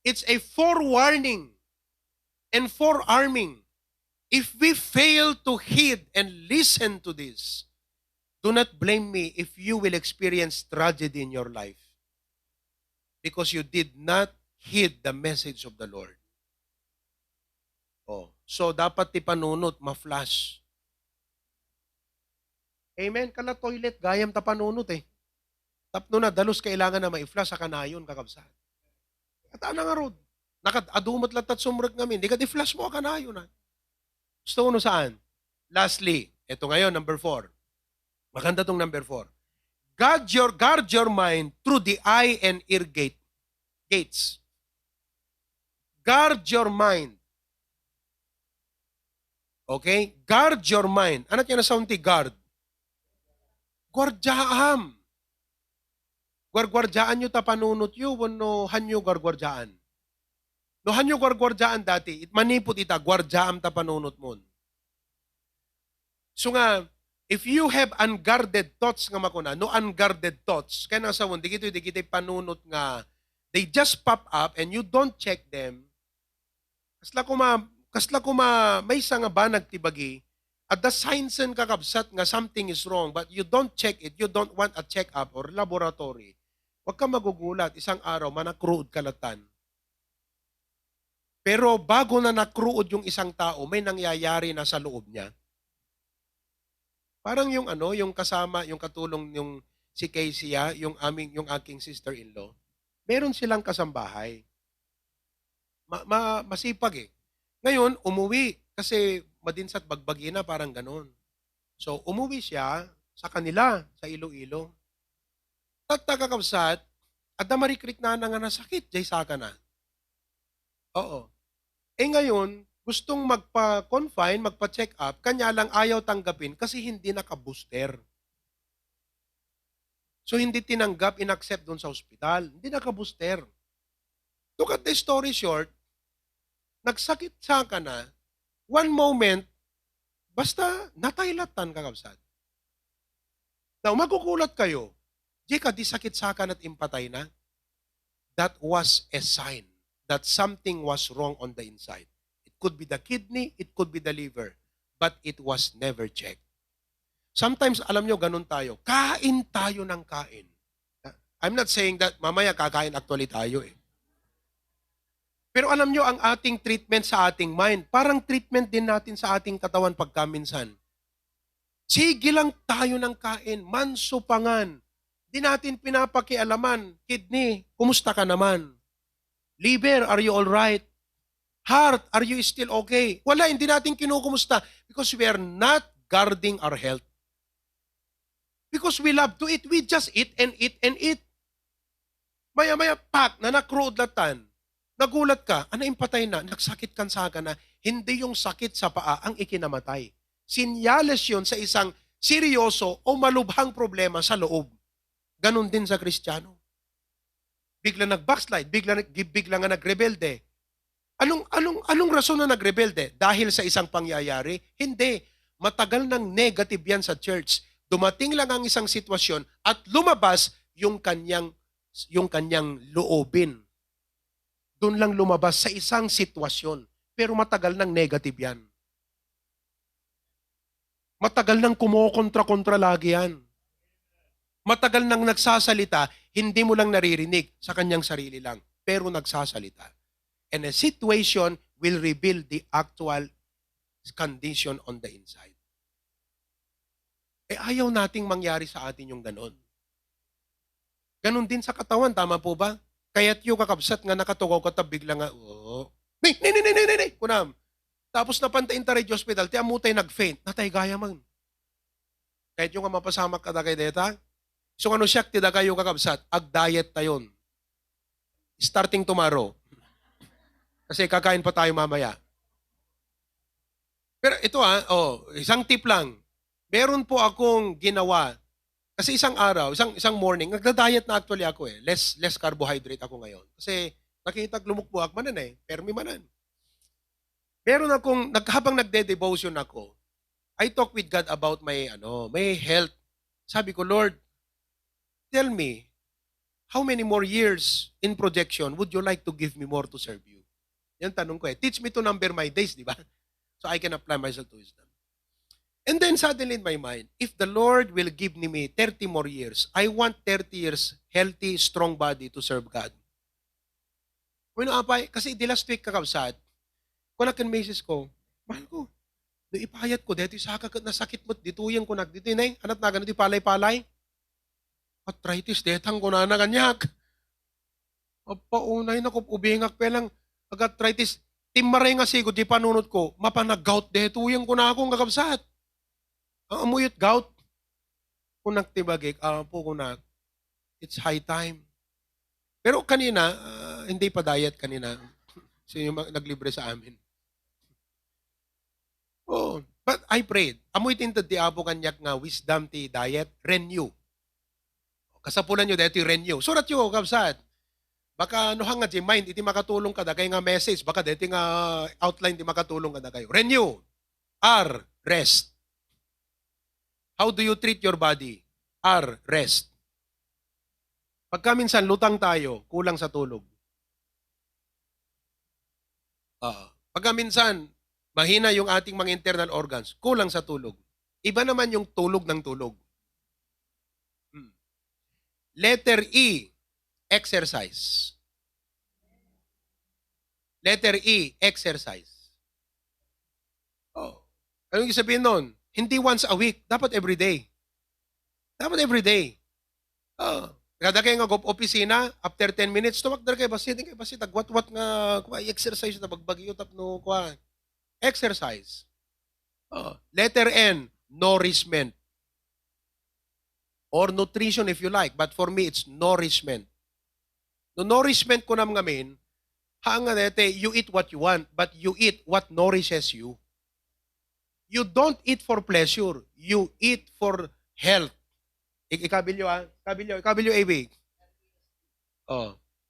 It's a forewarning and forearming. If we fail to heed and listen to this, do not blame me if you will experience tragedy in your life because you did not heed the message of the Lord. Oh, so dapat ti panunot ma-flash. Amen. Kala toilet gayam ta panunot eh. Tapno na dalos kailangan na ma-flash sa kanayon kakabsat. At ana nga rod. Nakad-adumat latat sumrag ngamin. Di ka di-flash mo kanayon na. Gusto mo saan? Lastly, ito ngayon, number 4. Maganda tong number 4. Guard your mind through the eye and ear gates. Guard your mind. Okay? Guard your mind. Ano yan na sound ti guard? Gwardyaam. Gwargwardyaan nyo tapanunot yu, no hanyo gwargwardyaan. No hanyo gwargwardyaan dati, it manipot ita, gwardyaam tapanunot mo. So nga, if you have unguarded thoughts nga makuna, no unguarded thoughts, kaya nasa di kita panunot nga, they just pop up and you don't check them, kasla kuma, may isa nga ba nagtibagi, at the signs and kakabsat nga something is wrong, but you don't check it, you don't want a check-up or laboratory, huwag ka magugulat, isang araw, manakruod kalatan. Pero bago na nakruod yung isang tao, may nangyayari na sa loob niya. Parang yung yung kasama, yung katulong yung si Casey, yung aking sister-in-law, meron silang kasambahay. Masipag eh. Ngayon, umuwi kasi madinsat bagbagi na, parang ganon. So, umuwi siya sa kanila, sa Iloilo. Tatagakabsat, at namarikrik na nga nasakit, jay saka na. Oo. Eh ngayon, gustong magpa-confine, magpa-check up, kanya lang ayaw tanggapin kasi hindi naka-booster. So hindi tinanggap, inaccept doon sa ospital. Hindi naka-booster. To cut the story short, nagsakit saka na, one moment, basta nataylatan kakabsat. Now, magugulat kayo, di ka di sakit saka at impatay na? That was a sign that something was wrong on the inside. It could be the kidney, it could be the liver, but it was never checked. Sometimes, alam nyo, ganun tayo. Kain tayo ng kain. I'm not saying that mamaya kakain actually tayo eh. Pero alam nyo, ang ating treatment sa ating mind, parang treatment din natin sa ating katawan pagkaminsan. Sige lang tayo ng kain, mansupangan. Di natin pinapakialaman. Kidney, kumusta ka naman? Liver, are you all right? Heart, are you still okay? Wala, hindi natin kinukumusta because we are not guarding our health. Because we love to eat, we just eat and eat and eat. Maya-maya, pak, na nakruudlatan. Nagulat ka, impatay na, nagsakit kan saka na, hindi yung sakit sa paa ang ikinamatay. Sinyales yun sa isang seryoso o malubhang problema sa loob. Ganon din sa Kristiyano. Bigla nag-backslide, bigla nga nagrebelde. Anong rason na nagrebelde? Dahil sa isang pangyayari? Hindi. Matagal nang negative yan sa church. Dumating lang ang isang sitwasyon at lumabas yung kanyang loobin. Doon lang lumabas sa isang sitwasyon. Pero matagal nang negative yan. Matagal nang kumokontra-kontra lagi yan. Matagal nang nagsasalita, hindi mo lang naririnig sa kanyang sarili lang, pero nagsasalita. And a situation will reveal the actual condition on the inside. Eh ayaw nating mangyari sa atin yung ganon. Ganon din sa katawan, tama po ba? Kaya't yung kakabsat nga nakatugaw ka bigla nga, kunam. Tapos napantain ta rin hospital, ti amutay nag-faint, natay gaya man. Kahit yung nga mapasamak ka na kay deta, so ano siya, tida kayo kakabsat, ag-diet tayon. Starting tomorrow. Kasi kakain pa tayo mamaya. Pero ito isang tip lang. Meron po akong ginawa. Kasi isang araw, isang morning, nagda-diet na actually ako eh. Less carbohydrate ako ngayon. Kasi nakita lumukbuak manan eh. Permi manan. Meron akong, habang nagde-devotion ako, I talk with God about my health. Sabi ko, Lord, tell me, how many more years in projection would you like to give me more to serve you? Yan tanong ko eh. Teach me to number my days, di ba? So I can apply myself to wisdom. And then suddenly in my mind, if the Lord will give me 30 more years, I want 30 years healthy, strong body to serve God. Kasi di last week kakabsat, kung nakin meses ko, mahal ko, ipayat ko, dito sa nasakit mo, dituyang ko dito na anat na ganun, di palay-palay. Arthritis, detang ko na ganyak. Paunay na ko, ubingak pa lang, arthritis, timaray nga sigod, di panunod ko, mapanag-gout, detuyang ko na akong kakabsat. Ang amuyot gout, kung nagtibagik, it's high time. Pero kanina, hindi pa diet kanina. Sino yung naglibre sa amin. Oh, but I prayed. Amoy tinta di apo kanyak nga wisdom ti diet, renew. Kasapulan nyo dito renew. Surat nyo, kabsat. Baka ano hanga di mind, iti makatulong kada kay nga message. Baka dito nga outline di makatulong kada kayo. Renew. R, rest. How do you treat your body? R, rest. Pagka minsan lutang tayo, kulang sa tulog. Pagka minsan, mahina yung ating mga internal organs, kulang sa tulog. Iba naman yung tulog ng tulog. Letter E, exercise. Letter E, exercise. Oh. Anong ibig sabihin nun? Hindi once a week, dapat every day. Dapat every day. Kada kayo nga opisina, after 10 minutes, tumakdar kayo, basit agwat-wat nga, exercise na bagbagyo tapno, exercise. Letter N, nourishment. Or nutrition if you like, but for me, it's nourishment. No nourishment ko nam ngamin, hanga dete, you eat what you want, but you eat what nourishes you. You don't eat for pleasure, you eat for health. Ikabilyo ikabilyo AB.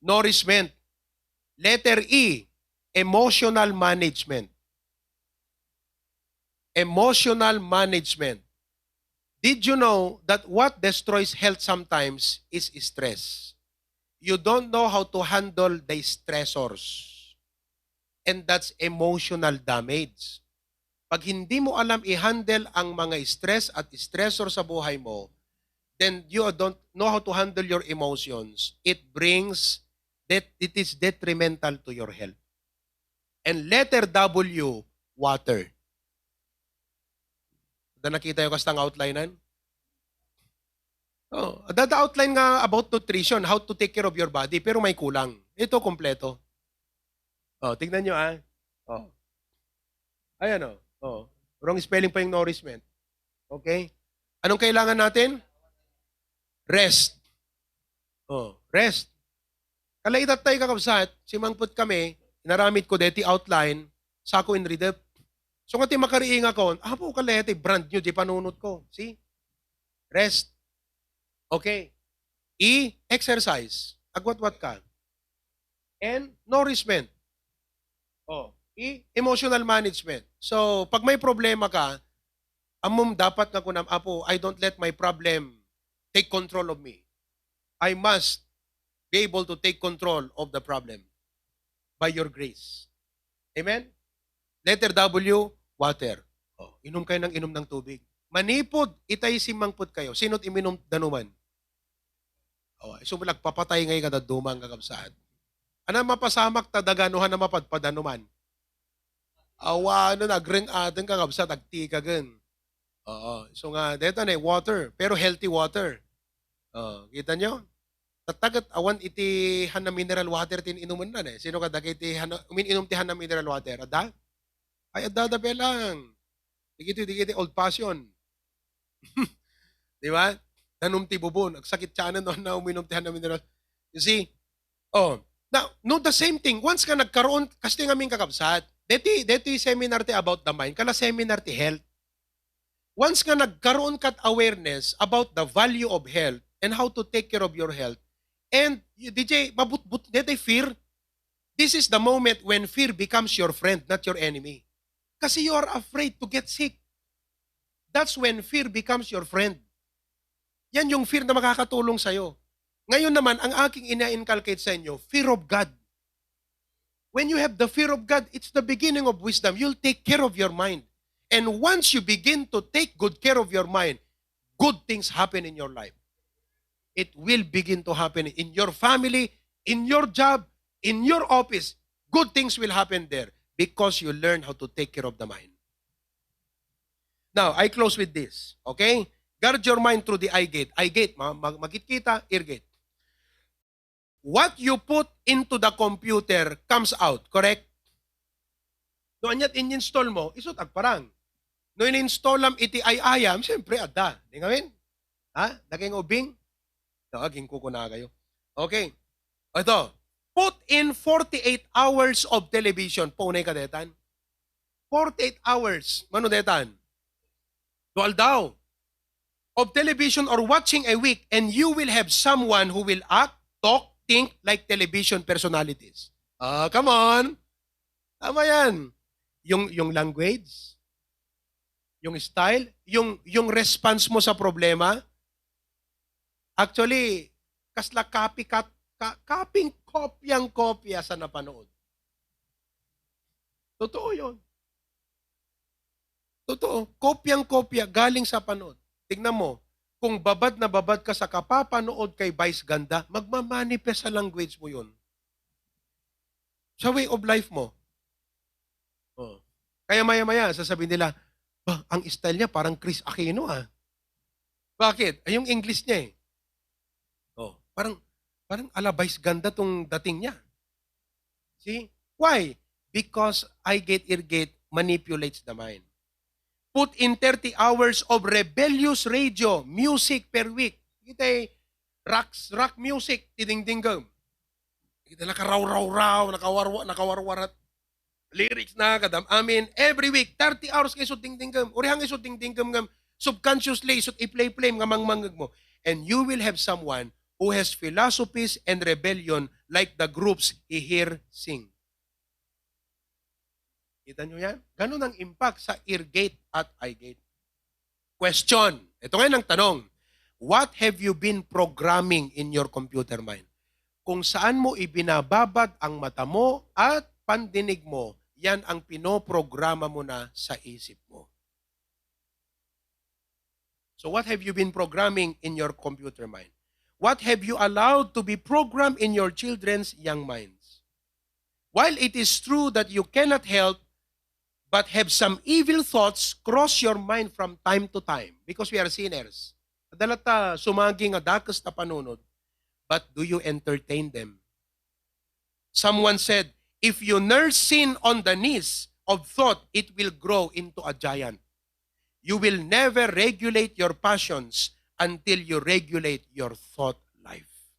Nourishment. Letter E, emotional management. Emotional management. Did you know that what destroys health sometimes is stress? You don't know how to handle the stressors. And that's emotional damage. Pag hindi mo alam i-handle ang mga stress at stressor sa buhay mo, then you don't know how to handle your emotions. It is detrimental to your health. And letter W, water. Da nakita yung kastang outlinean? Outline nga about nutrition, how to take care of your body, pero may kulang. Ito, kompleto. Tignan nyo Ayan wrong spelling pa yung nourishment. Okay? Anong kailangan natin? Rest. Rest. Kalaitat tayo kakabsat, simangput kami, inaramit ko deti outline, sako in read up. So nga ti makariing ako, po kalete, brand new, di panunod ko. See? Rest. Okay. E, exercise. Agwat-wat ka. And nourishment. E, emotional management. So, pag may problema ka, amom dapat nga kunam, I don't let my problem take control of me. I must be able to take control of the problem by your grace. Amen? Letter W, water. Inom kayo ng tubig. Manipod, itay simangpod kayo. Sino't iminom danuman? So papatay ngayon kada dumang kakabsaan. Ano mapasamak tadaganuhan na mapadpadanuman? Nagring atin kakabsat, agti ka gan. So nga, dito na water, pero healthy water. Kita nyo? Tatagat awan iti hana mineral water tin inuman na Sino ka dagay iti uminom ti hana mineral water? Ada? Ay, adada belang. Digiti old fashion. Di ba? Nanum ti bubon. Agsakit siya na uminom ti hana mineral. You see? Now, no, the same thing. Once ka nagkaroon, kasi nga aming kakabsat, deti seminar ti about the mind, kala seminar ti health. Once ka nagkaroon kat awareness about the value of health and how to take care of your health, and DJ, deti fear, this is the moment when fear becomes your friend, not your enemy. Kasi you are afraid to get sick. That's when fear becomes your friend. Yan yung fear na makakatulong sa'yo. Ngayon naman, ang aking ina-inculcate sa inyo, fear of God. When you have the fear of God, it's the beginning of wisdom. You'll take care of your mind. And once you begin to take good care of your mind, good things happen in your life. It will begin to happen in your family, in your job, in your office. Good things will happen there because you learn how to take care of the mind. Now, I close with this. Okay? Guard your mind through the eye gate. Eye gate, magkikita, ear gate. What you put into the computer comes out, correct? No, anyat in-install mo, isot agparang. No, in-install lam iti ayayam, siyempre, adda. Di ngamin? Naging ubing? Aging kukuna kayo. Okay. Ito. Put in 48 hours of television. Punay ka detan. 48 hours, manudetan. Dual daw. Of television or watching a week, and you will have someone who will act, talk, think like television personalities. Come on. Tama yan. Yung language, yung style, yung response mo sa problema, actually, kasla copycat, kaping kopyang-kopya sa napanood. Totoo yun. Totoo. Kopyang-kopya galing sa panood. Tignan mo, kung babad na babad ka sa kapapanood kay Vice Ganda, magmamanifest sa language mo yun. Sa way of life mo. Oh. Kaya maya-maya, sasabihin nila, ang style niya parang Chris Aquino ah. Bakit? Ay, yung English niya eh. Oh, parang ala Vice Ganda tong dating niya. See? Why? Because eye gate, ear gate manipulates the mind. Put in 30 hours of rebellious radio music per week. Kita rock music, tiding-dinggam. Kita nakaraw-raw-raw, nakawarwarat. Lyrics na kadam. Every week, 30 hours kayo ding-dinggam. Urihang kayo ding-dinggam ngam. Subconsciously, i-play-play nga mangmangag mo. And you will have someone who has philosophies and rebellion like the groups he hear sing. Kita nyo yan? Ganun ang impact sa ear gate at eye gate. Question. Ito ngayon ang tanong. What have you been programming in your computer mind? Kung saan mo ibinababad ang mata mo at pandinig mo, yan ang pinoprograma mo na sa isip mo. So what have you been programming in your computer mind? What have you allowed to be programmed in your children's young minds? While it is true that you cannot help but have some evil thoughts cross your mind from time to time because we are sinners. Adalata sumagi nga dakas na panunod, but do you entertain them? Someone said, if you nurse sin on the knees of thought, it will grow into a giant. You will never regulate your passions until you regulate your thought life.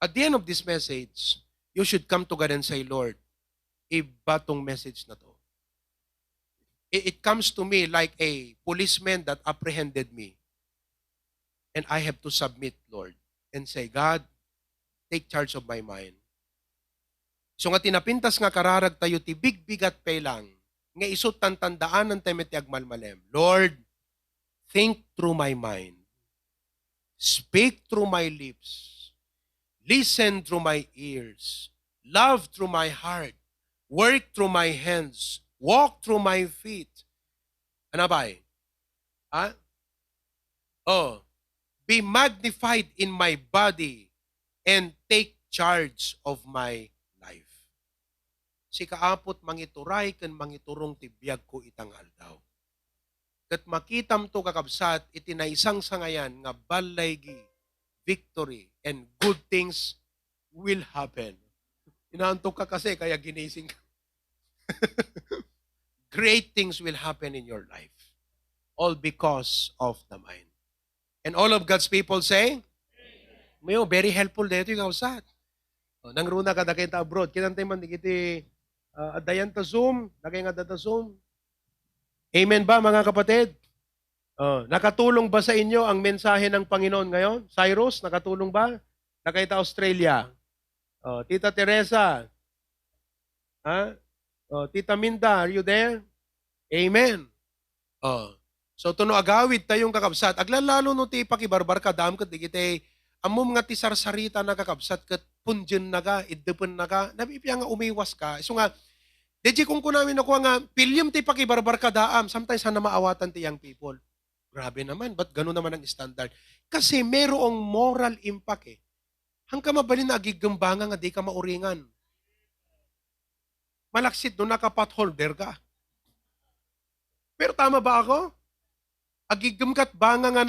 At the end of this message, you should come to God and say, Lord, iba tong message na to. It comes to me like a policeman that apprehended me. And I have to submit, Lord, and say, God, take charge of my mind. So nga tinapintas nga kararag tayo ti big-bigat pay lang, nga isot tandaan ng temeti agmalmalem. Lord, think through my mind. Speak through my lips. Listen through my ears. Love through my heart. Work through my hands. Walk through my feet. Ano ba eh? Be magnified in my body and take charge of my life. Si kaapot mangituray ken mangiturong tibiyag ko itang aldaw. Ket makitam to kakabsat itinaisang sangayan nga balaygi, victory, and good things will happen. Inaantok ka kasi kaya ginising ka. Great things will happen in your life. All because of the mind. And all of God's people say, Mayo, very helpful dito yung kausat. Nangruna ka na kita abroad. Kinantay man, kiti adayan ta Zoom, nakay nga data Zoom. Amen ba mga kapatid? Nakatulong ba sa inyo ang mensahe ng Panginoon ngayon? Cyrus, nakatulong ba? Nakita Australia. Tita Teresa. Tita Minda, are you there? Amen. So tuno agawid tayong kakabsat. Aglalalo no ti pakibarbar ka dam ket digite amom nga ti sarsarita na kakabsat ket punjen naga iddepen naga nabipiya nga umiwas ka. So nga deji kung kunamin ako nga pilyem ti pakibarbar ka daam sometimes sana maawatan ti young people. Grabe naman, ba't gano'n naman ang standard? Kasi merong moral impact eh. Hangka mabalin na agigambanga nga di ka mauringan. Malaksit doon naka-pot holder ka. Pero tama ba ako? Agigam kat banga nga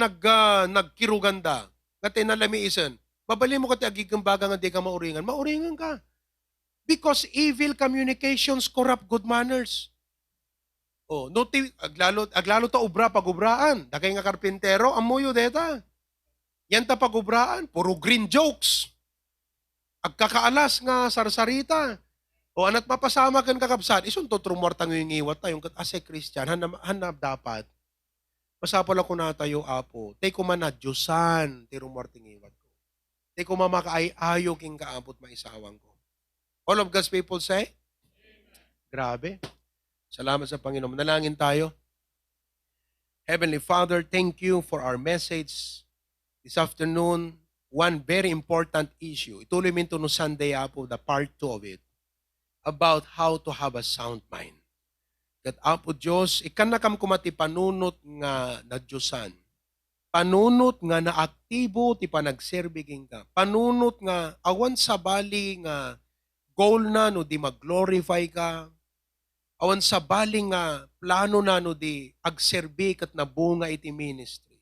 nagkiruganda, nga tinalamiisan. Babali mo kat agigam-baga nga di ka mauringan. Mauringan ka. Because evil communications corrupt good manners. Aglalo ta ubra pagubraan. Dakay nga karpintero, amuyo deta. Yan ta pagubraan, puro green jokes. Agkakaalas nga sarsarita. O anat mapasama kan kakabsat, isun to trumortang yung iwat tayong kat ase Christian, hanap dapat. Masapol ako na tayo, apo. Tay ko man na Diyosan, ti rumorting iwat ko. Tay ko mamakaay ayo king kaapot maisawang ko. All of God's people say, grabe. Salamat sa Panginoon. Manalangin tayo. Heavenly Father, thank you for our message this afternoon. One very important issue. Ituloy minto no Sunday, apo, the part 2 of it. About how to have a sound mind. Kat apo Diyos, ikan na kam kumati panunot nga na Diyosan. Panunot nga na aktibo ti panagserbiging ka. Panunot nga awan sa bali nga goal na no di mag-glorify ka. Awan sa bali nga plano na no di agserbi kat nabunga iti ministry.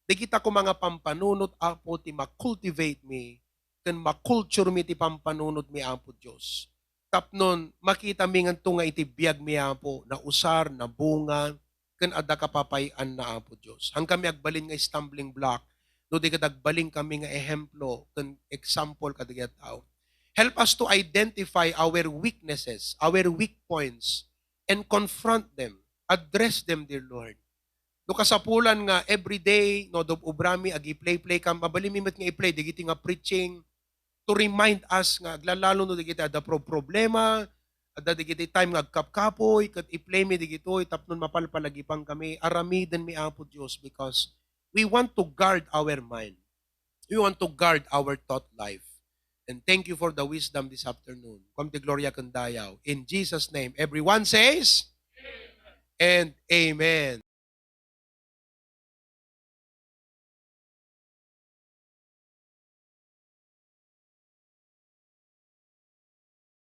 Di kita ko mga pampanunot apo ti ma-cultivate me ken ma-culture mi ti pampanunot mi apo Diyos. Tapnon makita mi nga nga iti biyag mi apo na usar na bunga ken adda kapapayan na apo Diyos. Hang kami agbalin nga stumbling block no di kadagbalin kami nga ehemplo ken example kadagiti tao. Help us to identify our weaknesses, our weak points, and confront them, address them, dear Lord. Do kasapulan nga everyday no do ubrami agi play kam mabalimimit nga i-play digiti nga preaching to remind us nga aglalalo no digiti ada problema ada digiti time nga agkapkapoy ket i-play mi digitoy tapnon mapalpalagipang kami aramiden mi apo Dios because we want to guard our mind. We want to guard our thought life. And thank you for the wisdom this afternoon. Komte Gloria Kandayaw. In Jesus' name, everyone says, and amen.